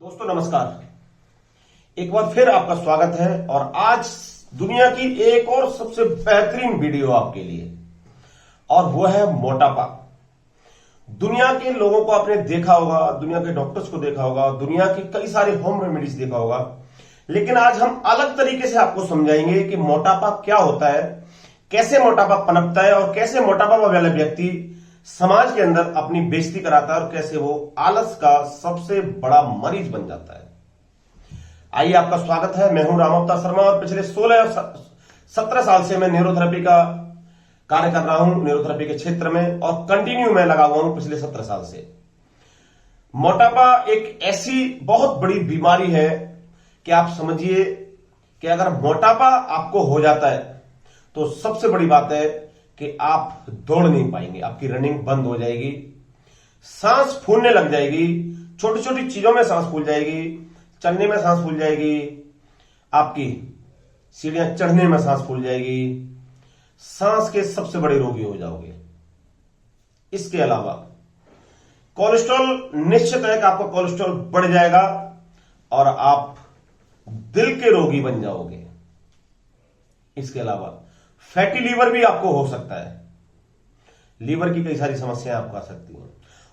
दोस्तों नमस्कार। एक बार फिर आपका स्वागत है और आज दुनिया की एक और सबसे बेहतरीन वीडियो आपके लिए, और वो है मोटापा। दुनिया के लोगों को आपने देखा होगा, दुनिया के डॉक्टर्स को देखा होगा, दुनिया की कई सारे होम रेमेडीज देखा होगा, लेकिन आज हम अलग तरीके से आपको समझाएंगे कि मोटापा क्या होता है, कैसे मोटापा पनपता है और कैसे मोटापा वाला व्यक्ति समाज के अंदर अपनी बेइज्जती कराता है और कैसे वो आलस का सबसे बड़ा मरीज बन जाता है। आइए, आपका स्वागत है। मैं हूं राम अवतार शर्मा और पिछले 16-17 साल से मैं न्यूरोथेरेपी का कार्य कर रहा हूं, न्यूरोथेरेपी के क्षेत्र में, और कंटिन्यू मैं लगा हुआ हूं पिछले 17 साल से। मोटापा एक ऐसी बहुत बड़ी बीमारी है कि आप समझिए कि अगर मोटापा आपको हो जाता है तो सबसे बड़ी बात है कि आप दौड़ नहीं पाएंगे, आपकी रनिंग बंद हो जाएगी, सांस फूलने लग जाएगी, छोटी छोटी चीजों में सांस फूल जाएगी, चलने में सांस फूल जाएगी, आपकी सीढ़ियां चढ़ने में सांस फूल जाएगी, सांस के सबसे बड़े रोगी हो जाओगे। इसके अलावा कोलेस्ट्रॉल, निश्चित है कि आपका कोलेस्ट्रॉल बढ़ जाएगा और आप दिल के रोगी बन जाओगे। इसके अलावा फैटी लीवर भी आपको हो सकता है, लीवर की कई सारी समस्याएं आपको आ सकती हैं।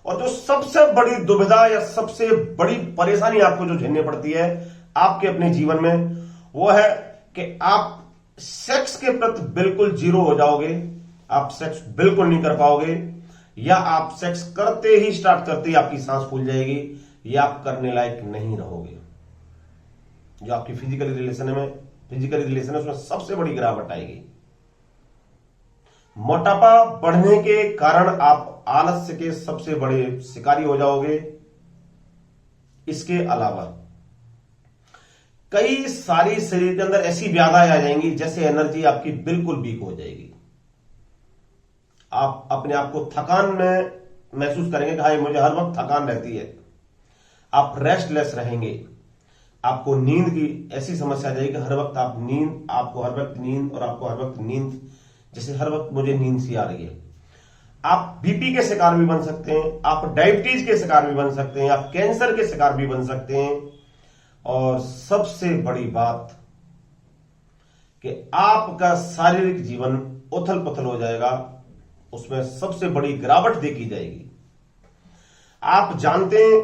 और जो सबसे बड़ी दुविधा या सबसे बड़ी परेशानी आपको जो झेलनी पड़ती है आपके अपने जीवन में, वो है कि आप सेक्स के प्रति बिल्कुल जीरो हो जाओगे, आप सेक्स बिल्कुल नहीं कर पाओगे, या आप सेक्स करते ही स्टार्ट करते ही आपकी सांस फूल जाएगी, या आप करने लायक नहीं रहोगे। जो आपकी फिजिकल रिलेशन है उसमें सबसे बड़ी गिरावट आएगी। मोटापा बढ़ने के कारण आप आलस्य के सबसे बड़े शिकारी हो जाओगे। इसके अलावा कई सारी शरीर के अंदर ऐसी व्याधियां आ जाएंगी, जैसे एनर्जी आपकी बिल्कुल वीक हो जाएगी। आप अपने आप को थकान में महसूस करेंगे कि हाँ, मुझे हर वक्त थकान रहती है। आप रेस्टलेस रहेंगे, आपको नींद की ऐसी समस्या आ जाएगी कि हर वक्त आपको हर वक्त नींद, जैसे हर वक्त मुझे नींद सी आ रही है। आप बीपी के शिकार भी बन सकते हैं, आप डायबिटीज के शिकार भी बन सकते हैं, आप कैंसर के शिकार भी बन सकते हैं, और सबसे बड़ी बात कि आपका शारीरिक जीवन उथल पुथल हो जाएगा, उसमें सबसे बड़ी गिरावट देखी जाएगी। आप जानते हैं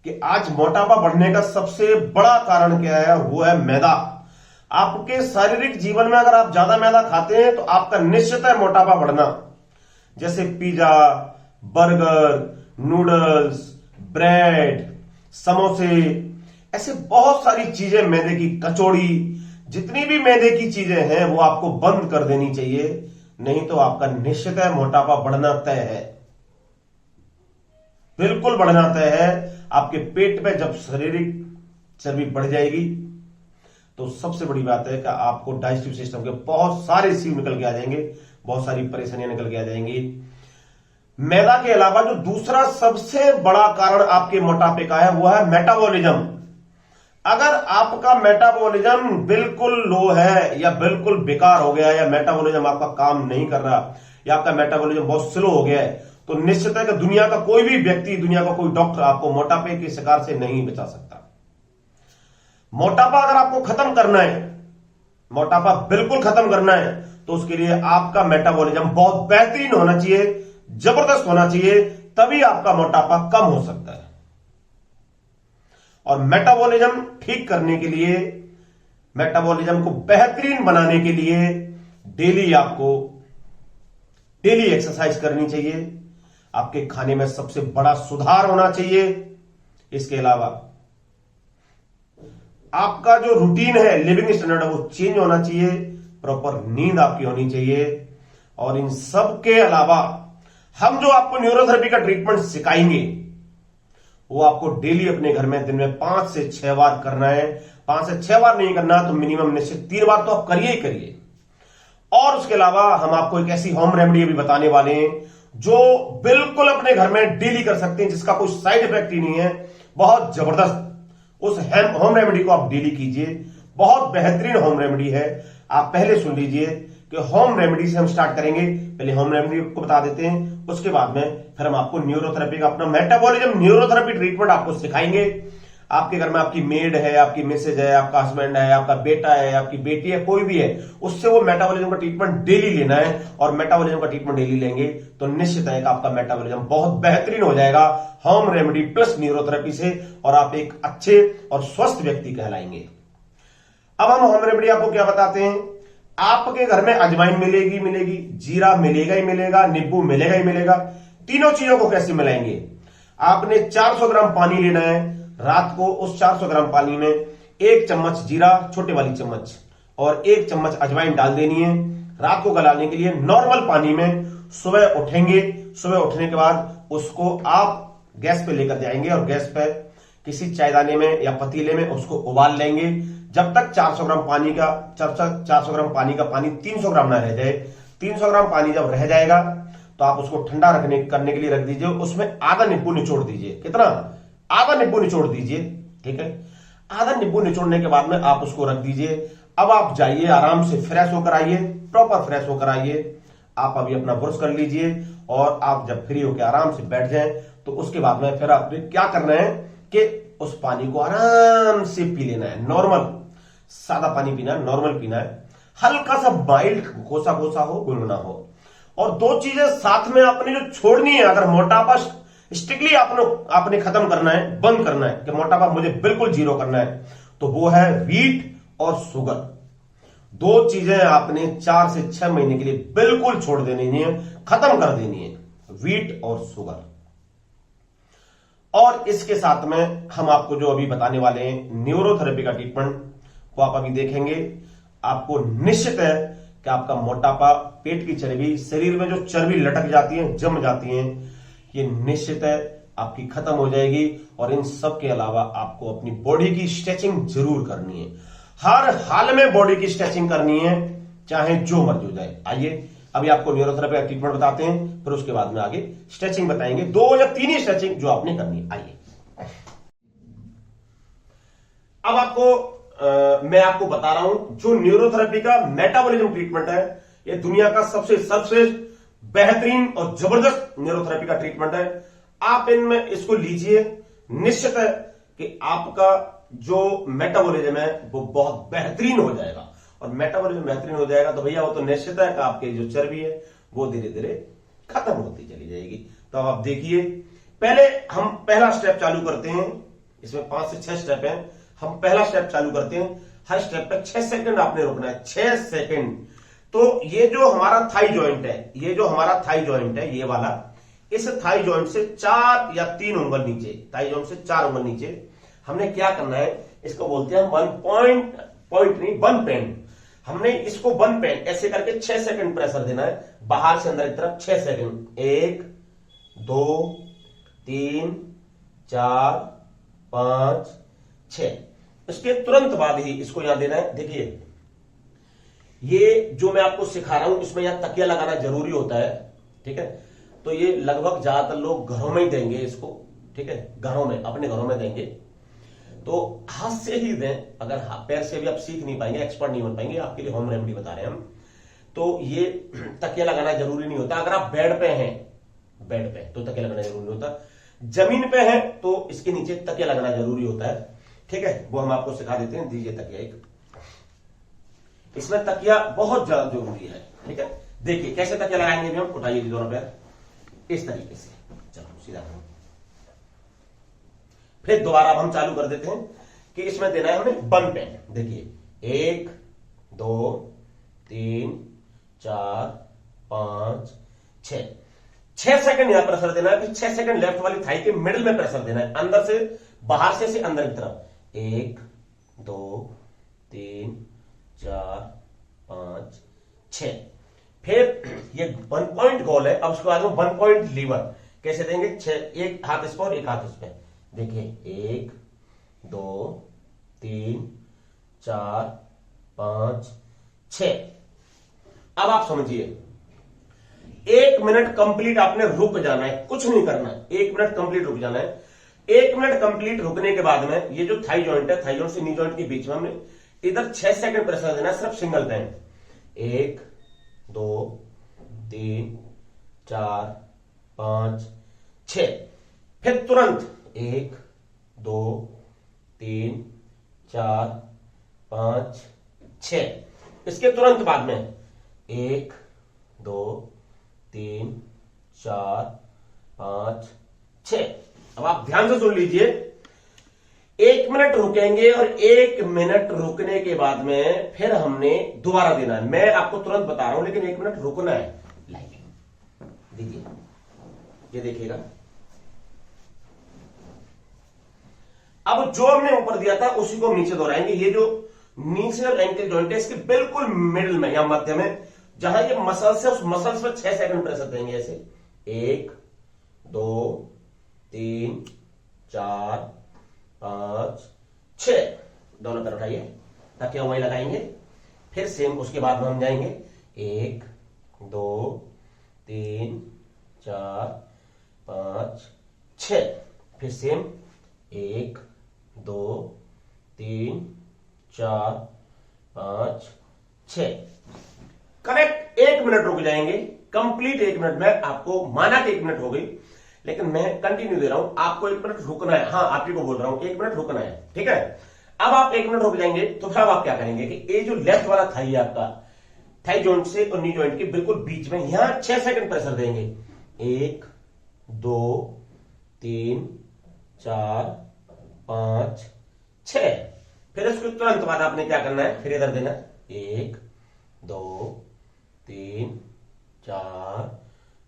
कि आज मोटापा बढ़ने का सबसे बड़ा कारण क्या है? वो है मैदा। आपके शारीरिक जीवन में अगर आप ज्यादा मैदा खाते हैं तो आपका निश्चित है मोटापा बढ़ना। जैसे पिज्जा, बर्गर, नूडल्स, ब्रेड, समोसे, ऐसे बहुत सारी चीजें, मैदे की कचौड़ी, जितनी भी मैदे की चीजें हैं वो आपको बंद कर देनी चाहिए, नहीं तो आपका निश्चित है मोटापा बढ़ना तय है, बिल्कुल बढ़ना तय है। आपके पेट में जब शारीरिक चर्बी बढ़ जाएगी तो सबसे बड़ी बात है कि आपको डाइजेस्टिव सिस्टम के बहुत सारे इश्यू निकल के आ जाएंगे, बहुत सारी परेशानियां निकल के आ जाएंगी। मैदा के अलावा जो दूसरा सबसे बड़ा कारण आपके मोटापे का है वो है मेटाबॉलिज्म। अगर आपका मेटाबॉलिज्म बिल्कुल लो है या बिल्कुल बेकार हो गया, या मेटाबॉलिज्म आपका काम नहीं कर रहा, या आपका मेटाबॉलिज्म बहुत स्लो हो गया है, तो निश्चित है कि दुनिया का कोई भी व्यक्ति, दुनिया का कोई डॉक्टर आपको मोटापे के शिकार से नहीं बचा सकता। मोटापा अगर आपको खत्म करना है, मोटापा बिल्कुल खत्म करना है, तो उसके लिए आपका मेटाबॉलिज्म बहुत बेहतरीन होना चाहिए, जबरदस्त होना चाहिए, तभी आपका मोटापा कम हो सकता है। और मेटाबॉलिज्म ठीक करने के लिए, मेटाबॉलिज्म को बेहतरीन बनाने के लिए डेली एक्सरसाइज करनी चाहिए। आपके खाने में सबसे बड़ा सुधार होना चाहिए। इसके अलावा आपका जो रूटीन है, लिविंग स्टैंडर्ड है, वो चेंज होना चाहिए, प्रॉपर नींद आपकी होनी चाहिए। और इन सब के अलावा हम जो आपको न्यूरोथेरेपी का ट्रीटमेंट सिखाएंगे वो आपको डेली अपने घर में दिन में 5 से 6 बार करना है। 5 से 6 बार नहीं करना तो मिनिमम निश्चित 3 बार तो आप करिए ही करिए। और उसके अलावा हम आपको एक ऐसी होम रेमेडी भी बताने वाले हैं जो बिल्कुल अपने घर में डेली कर सकते हैं, जिसका कोई साइड इफेक्ट ही नहीं है, बहुत जबरदस्त। उस होम रेमेडी को आप डेली कीजिए, बहुत बेहतरीन होम रेमेडी है। आप पहले सुन लीजिए कि होम रेमेडी से हम स्टार्ट करेंगे। पहले होम रेमेडी को बता देते हैं, उसके बाद में फिर हम आपको न्यूरोथेरेपी का अपना मेटाबॉलिज्म न्यूरोथेरेपी ट्रीटमेंट आपको सिखाएंगे, आपके घर में आपकी मेड है, आपकी मिसेज है, आपका हस्बैंड है, आपका बेटा है, आपकी बेटी है, कोई भी है, उससे वो मेटाबॉलिज्म का ट्रीटमेंट डेली लेना है। और मेटाबॉलिज्म का ट्रीटमेंट डेली लेंगे तो निश्चित है कि आपका मेटाबॉलिज्म बहुत बेहतरीन हो जाएगा होम रेमेडी प्लस न्यूरोथेरेपी से, और आप एक अच्छे और स्वस्थ व्यक्ति कहलाएंगे। अब हम होम रेमेडी आपको क्या बताते हैं। आपके घर में अजवाइन मिलेगी, जीरा मिलेगा ही मिलेगा, नींबू मिलेगा ही मिलेगा। तीनों चीजों को कैसे मिलाएंगे। आपने 400 ग्राम पानी लेना है। रात को उस 400 ग्राम पानी में 1 चम्मच जीरा, छोटे वाली चम्मच, और 1 चम्मच अजवाइन डाल देनी है। रात को गलाने के लिए नॉर्मल पानी में सुबह उठेंगे। सुबह उठने के बाद उसको आप गैस पे लेकर जाएंगे और गैस पे किसी चायदाने में या पतीले में उसको उबाल लेंगे जब तक 400 ग्राम पानी का 400 ग्राम पानी का पानी 300 ग्राम ना रह जाए। 300 ग्राम पानी जब रह जाएगा तो आप उसको ठंडा करने के लिए रख दीजिए। उसमें आधा नींबू निचोड़ दीजिए। कितना? आधा नींबू निचोड़ दीजिए। ठीक है, आधा नींबू निचोड़ने के बाद में आप उसको रख दीजिए। अब आप जाइए, आराम से फ्रेश होकर आइए, प्रॉपर फ्रेश होकर आइए। आप अभी अपना ब्रश कर लीजिए और आप जब फ्री होकर आराम से बैठ जाएं तो उसके बाद में फिर आपने क्या करना है कि उस पानी को आराम से पी लेना है। नॉर्मल सादा पानी पीना है, नॉर्मल पीना है। हल्का सा माइल्ड कोसा कोसा हो, गुनगुना हो। और 2 चीजें साथ में आपने जो छोड़नी है, अगर मोटापा स्ट्रिक्टली आपने खत्म करना है, बंद करना है कि मोटापा मुझे बिल्कुल जीरो करना है, तो वो है वीट और शुगर। 2 चीजें आपने 4 से 6 महीने के लिए बिल्कुल छोड़ देनी है, खत्म कर देनी है, वीट और शुगर। और इसके साथ में हम आपको जो अभी बताने वाले हैं न्यूरोथेरेपी का ट्रीटमेंट को आप अभी देखेंगे। आपको निश्चित है कि आपका मोटापा, पेट की चर्बी, शरीर में जो चर्बी लटक जाती है, जम जाती है, ये निश्चित है आपकी खत्म हो जाएगी। और इन सब के अलावा आपको अपनी बॉडी की स्ट्रेचिंग जरूर करनी है। हर हाल में बॉडी की स्ट्रेचिंग करनी है, चाहे जो मर्जी हो जाए। आइए अभी आपको न्यूरोथेरेपी का ट्रीटमेंट बताते हैं, फिर उसके बाद में आगे स्ट्रेचिंग बताएंगे। 2 या 3 ही स्ट्रेचिंग जो आपने करनी है। आइए अब आपको मैं आपको बता रहा हूं जो न्यूरोथेरेपी का मेटाबॉलिज्म ट्रीटमेंट है, ये दुनिया का सबसे सर्वश्रेष्ठ, बेहतरीन और जबरदस्त न्यूरोथेरेपी का ट्रीटमेंट है। आप इनमें इसको लीजिए। निश्चित है कि आपका जो मेटाबॉलिज्म है वो बहुत बेहतरीन हो जाएगा। और मेटाबॉलिज्म बेहतरीन हो जाएगा तो भैया वो तो निश्चित है कि आपकी जो चर्बी है वो धीरे धीरे खत्म होती चली जाएगी। तो अब आप देखिए, पहले हम पहला स्टेप चालू करते हैं। इसमें 5 से 6 स्टेप हैं। हम पहला स्टेप चालू करते हैं। हर स्टेप पे 6 सेकंड आपने रुकना है, 6 सेकंड। तो ये जो हमारा थाई जॉइंट है, ये वाला, इस थाई जॉइंट से 4 या 3 उंगल नीचे, थाई जॉइंट से 4 उंगल नीचे हमने क्या करना है, इसको बोलते हैं हम वन पेन। हमने इसको वन पेन ऐसे करके 6 सेकंड प्रेशर देना है, बाहर से अंदर की तरफ 6 सेकंड। 1 2 3 4 5 6। इसके तुरंत बाद ही इसको यहां देना है। देखिए, ये जो मैं आपको सिखा रहा हूं इसमें यहां तकिया लगाना जरूरी होता है। ठीक है, तो ये लगभग ज्यादातर लोग घरों में ही देंगे इसको। ठीक है, घरों में, अपने घरों में देंगे। तो हाथ से ही दें। अगर पैर से भी आप सीख नहीं पाएंगे, एक्सपर्ट नहीं बन पाएंगे, आपके लिए होम रेमेडी बता रहे हैं हम। तो ये तकिया लगाना जरूरी नहीं होता। अगर आप बेड पे हैं, बेड पे तो तकिया लगाना जरूरी होता। जमीन पे है तो इसके नीचे तकिया लगाना जरूरी होता है। ठीक है, वो हम आपको सिखा देते हैं। दीजिए तकिया एक। इसमें तकिया बहुत ज्यादा जरूरी है। ठीक है, देखिए कैसे तकिया लगाएंगे। भी हम उठाइए दोनों पैर इस तरीके से। चलो सीधा करो। फिर दोबारा हम चालू कर देते हैं कि इसमें देना है हमें वन पेन। देखिए 1 2 3 4 5 6। 6 सेकंड यहां प्रेशर देना है। फिर 6 सेकंड लेफ्ट वाली थाई के मिडिल में प्रेशर देना है, अंदर से बाहर से अंदर की तरफ। 1 2 3 4 5 6। फिर ये 1 पॉइंट गोल है। अब उसके बाद में 1 पॉइंट लीवर कैसे देंगे। 6, एक हाथ इस पर, एक हाथ इस पर। देखिए 1 2 3 4 5 6। अब आप समझिए, 1 मिनट कंप्लीट आपने रुक जाना है, कुछ नहीं करना है। 1 मिनट कंप्लीट रुक जाना है। 1 मिनट कंप्लीट रुकने के बाद में ये जो थाई जॉइंट है, थाई जॉइंट से नी जॉइंट के बीच में हमने इधर 6 सेकंड प्रेशर देना है, सिर्फ सिंगल टाइम। 1 2 3 4 5 6। फिर तुरंत 1 2 4 5 6। इसके तुरंत बाद में 1 2 3 4 5 6। अब आप ध्यान से सुन लीजिए, 1 मिनट रुकेंगे और 1 मिनट रुकने के बाद में फिर हमने दोबारा देना है। मैं आपको तुरंत बता रहा हूं, लेकिन 1 मिनट रुकना है। लाइक दीजिए, ये देखिएगा। अब जो हमने ऊपर दिया था उसी को हम नीचे दोहराएंगे। ये जो नीचे और एंकल जॉइंट है, इसके बिल्कुल मिडिल में या मध्य में जहां ये मसल्स है, उस मसल्स पर 6 सेकंड प्रेशर देंगे। ऐसे 1 2 3 4 5 6। दोनों तरफ उठाइए, ताकि वहीं लगाएंगे। फिर सेम उसके बाद में हम जाएंगे 1 2 3 4 5 6। फिर सेम 1 2 3 4 5 6। करेक्ट 1 मिनट रुक जाएंगे, कंप्लीट 1 मिनट में। आपको माना कि 1 मिनट हो गई, लेकिन मैं कंटिन्यू दे रहा हूं। आपको 1 मिनट रुकना है। हाँ, आप ही को बोल रहा हूं 1 मिनट रुकना है, ठीक है। अब आप 1 मिनट रुक जाएंगे तो फिर आप क्या करेंगे कि ये जो लेफ्ट वाला थाई है आपका, थाई जॉइंट से और नी जॉइंट के बिल्कुल बीच में, यहां 6 सेकंड प्रेशर देंगे। 1 2 3 4 5 6। फिर उसके तुरंत बाद आपने क्या करना है, फिर इधर देना 1 2 3 4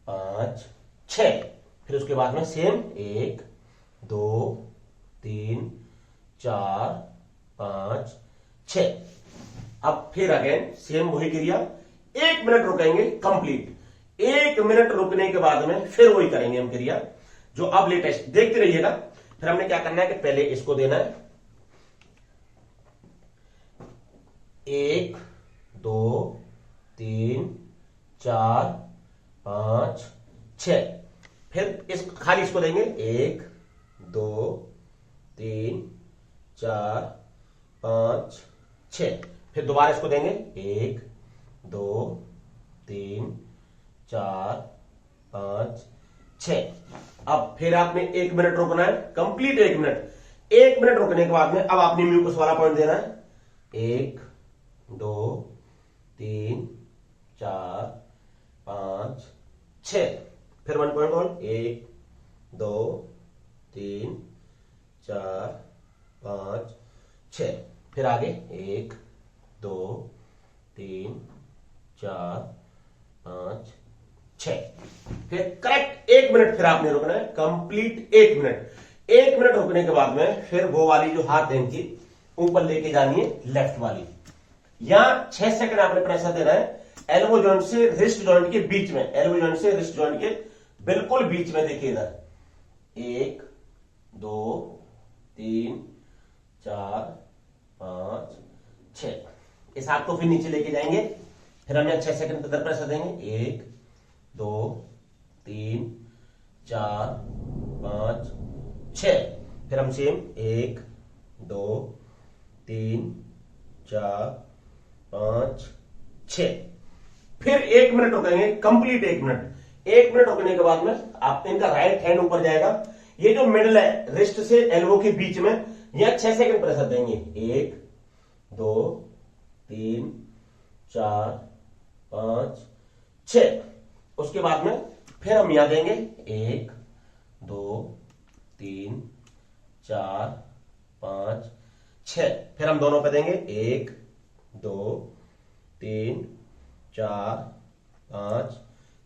5 6। फिर उसके बाद में सेम 1 2 3 4 5 6। अब फिर अगेन सेम वही क्रिया, 1 मिनट रुकेंगे कंप्लीट। 1 मिनट रुकने के बाद में फिर वही करेंगे हम क्रिया जो अब लेटेस्ट। देखते रहिएगा। फिर हमने क्या करना है कि पहले इसको देना है 1 2 3 4 5 6। फिर इस खाली इसको देंगे 1 2 3 4 5 6। फिर दोबारा इसको देंगे 1 2 3 4 5 6। अब फिर आपने 1 मिनट रुकना है, कंप्लीट 1 मिनट। 1 मिनट रुकने के बाद में अब आपने म्यूकस वाला पॉइंट देना है 1 2 3 4 5 6। फिर 1 पॉइंट और 1 2 3 4 5 6। फिर आगे 1 2 3 4 5 6। फिर करेक्ट 1 मिनट फिर आपने रुकना है, कंप्लीट 1 मिनट। 1 मिनट रुकने के बाद में फिर वो वाली जो हाथ हैंड की ऊपर लेके जानी है, लेफ्ट वाली। यहां 6 सेकंड आपने प्रेशर देना है एल्बो जॉइंट से रिस्ट जॉइंट के बीच में। एल्बो जॉइंट से रिस्ट जॉइंट के बिल्कुल बीच में। देखिए इधर 1 2 3 4 5 6। इस हाथ को फिर नीचे लेके जाएंगे। फिर हम यहां 6 सेकंड इधर प्रेशर देंगे 1 2 3 4 5 6। फिर हम सेम 1 2 3 4 5 6। फिर 1 मिनट रुकेंगे, कंप्लीट 1 मिनट। 1 मिनट रुकने के बाद में आप इनका राइट हैंड ऊपर जाएगा। ये जो मिडल है रिस्ट से एल्बो के बीच में, यहां 6 सेकंड प्रेशर देंगे 1 2 3 4 5 6। उसके बाद में फिर हम यहां देंगे 1 2 3 4 5 6। फिर हम दोनों पे देंगे 1 2 3 4 5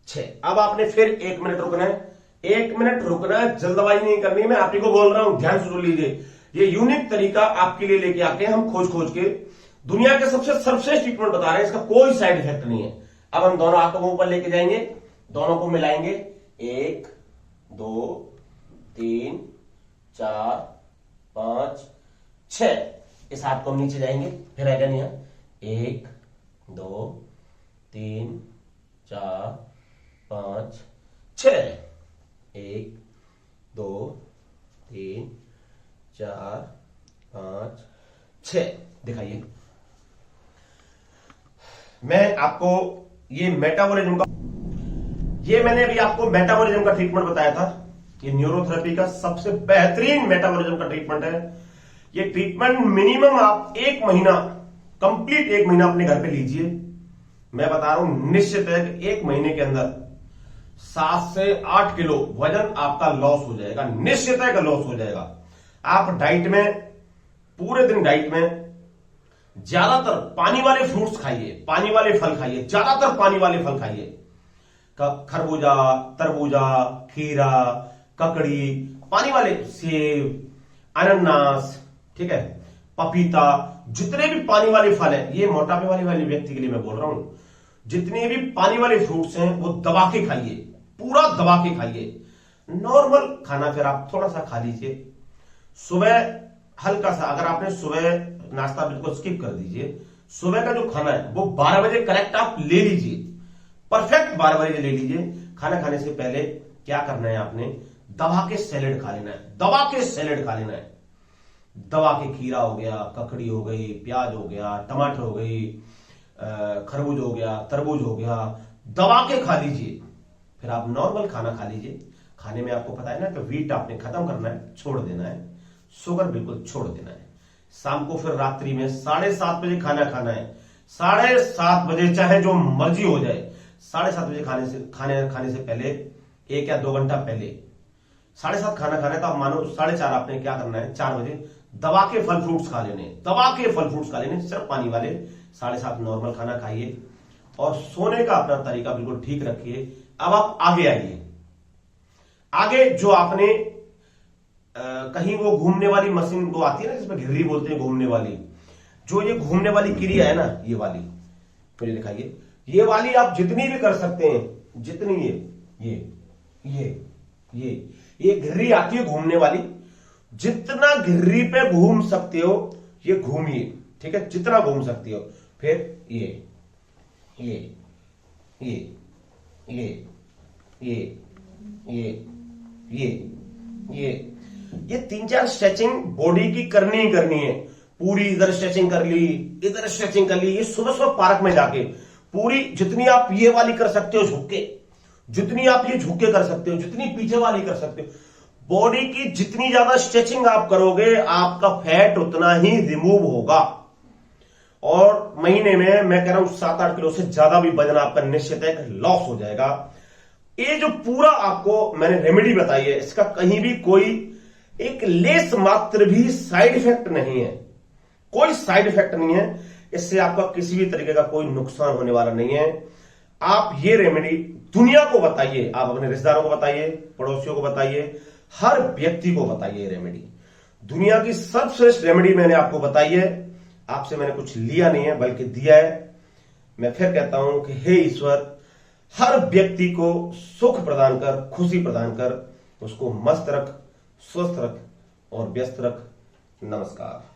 6। अब आपने फिर 1 मिनट रुकना है। 1 मिनट रुकना है, जल्दबाजी नहीं करनी। मैं आप ही को बोल रहा हूं, ध्यान से सुन लीजिए। ये यूनिक तरीका आपके लिए लेके आके हम खोज खोज के दुनिया के सबसे सर्वश्रेष्ठ ट्रीटमेंट बता रहे हैं। इसका कोई साइड इफेक्ट नहीं है। अब हम दोनों हाथों को ऊपर लेके जाएंगे, दोनों को मिलाएंगे 1 2 3 4 5 6। इस हाथ को हम नीचे जाएंगे। फिर आएगा नहीं 1 2 3 4 5 6। 1 2 3 4 5 6। दिखाइए। मैं आपको ये मेटाबॉलिज्म का, ये मैंने अभी आपको मेटाबॉलिज्म का ट्रीटमेंट बताया था। ये न्यूरोथेरेपी का सबसे बेहतरीन मेटाबॉलिज्म का ट्रीटमेंट है। ये ट्रीटमेंट मिनिमम आप 1 महीना, कंप्लीट 1 महीना अपने घर पे लीजिए। मैं बता रहा हूं, निश्चित है कि 1 महीने के अंदर 7 से 8 किलो वजन आपका लॉस हो जाएगा, निश्चित है कि लॉस हो जाएगा। आप डाइट में, पूरे दिन डाइट में ज्यादातर पानी वाले फ्रूट्स खाइए, पानी वाले फल खाइए, ज्यादातर पानी वाले फल खाइए। खरबूजा, तरबूजा, खीरा, ककड़ी, पानी वाले, सेब, अनानास, ठीक है, पपीता, जितने भी पानी वाले फल हैं, ये मोटापे वाले व्यक्ति के लिए मैं बोल रहा हूं। जितने भी पानी वाले फ्रूट्स हैं वो दबा के खाइए, पूरा दबा के खाइए। नॉर्मल खाना फिर आप थोड़ा सा खा लीजिए। सुबह हल्का सा, अगर आपने सुबह नाश्ता बिल्कुल स्किप कर दीजिए, सुबह का जो खाना है वो 12 बजे करेक्ट आप ले लीजिए, परफेक्ट 12 बजे ले लीजिए। खाना खाने से पहले क्या करना है, आपने दबा के सैलेड खा लेना है, दबा के सैलेड खा लेना है। दबा के खीरा हो गया, ककड़ी हो गई, प्याज हो गया, टमाटर हो गई, खरबूज हो गया, तरबूज हो गया, दबा के खा लीजिए। फिर आप नॉर्मल खाना खा लीजिए। खाने में आपको पता है ना कि वीट आपने खत्म करना है, छोड़ देना है, शुगर बिल्कुल छोड़ देना है। शाम को फिर रात्रि में 7:30 बजे खाना खाना है। 7:30 बजे, चाहे जो मर्जी हो जाए, 7:30 बजे खाने से पहले 1 या 2 घंटा पहले 7:30 खाना खाना है, तो आप मानो 4:30 आपने क्या करना है, 4 बजे दबा के फल फ्रूट्स खा लेने, दबा के फल फ्रूट्स खा लेने, सिर्फ पानी वाले। 7:30 नॉर्मल खाना खाइए और सोने का अपना तरीका बिल्कुल ठीक रखिए। अब आप आगे आइए। आगे जो आपने कहीं वो घूमने वाली मशीन वो आती है ना, जिसमें घिर्री बोलते हैं, घूमने वाली, जो ये घूमने वाली क्रिया है ना, ये वाली मुझे दिखाइए। ये वाली आप जितनी भी कर सकते हैं, जितनी ये घिर्री आती है घूमने वाली, जितना घिर्री पे घूम सकते हो ये घूमिए, ठीक है, जितना घूम सकते हो। फिर ये 3-4 स्ट्रेचिंग बॉडी की करनी ही करनी है। पूरी इधर स्ट्रेचिंग कर ली, इधर स्ट्रेचिंग कर ली। ये सुबह सुबह पार्क में जाके पूरी, जितनी आप ये वाली कर सकते हो झुक के, जितनी आप ये झुक के कर सकते हो, जितनी पीछे वाली कर सकते हो, बॉडी की जितनी ज्यादा स्ट्रेचिंग आप करोगे, आपका फैट उतना ही रिमूव होगा। और महीने में मैं कह रहा हूं 7-8 किलो से ज्यादा भी वजन आपका निश्चित है लॉस हो जाएगा। ये जो पूरा आपको मैंने रेमेडी बताई है, इसका कहीं भी कोई एक लेस मात्र भी साइड इफेक्ट नहीं है, कोई साइड इफेक्ट नहीं है। इससे आपका किसी भी तरीके का कोई नुकसान होने वाला नहीं है। आप ये रेमेडी दुनिया को बताइए, आप अपने रिश्तेदारों को बताइए, पड़ोसियों को बताइए, हर व्यक्ति को बताइए। रेमेडी दुनिया की सर्वश्रेष्ठ रेमेडी मैंने आपको बताई है। आपसे मैंने कुछ लिया नहीं है बल्कि दिया है। मैं फिर कहता हूं कि हे ईश्वर, हर व्यक्ति को सुख प्रदान कर, खुशी प्रदान कर, उसको मस्त रख, स्वस्थ रख और व्यस्त रख। नमस्कार।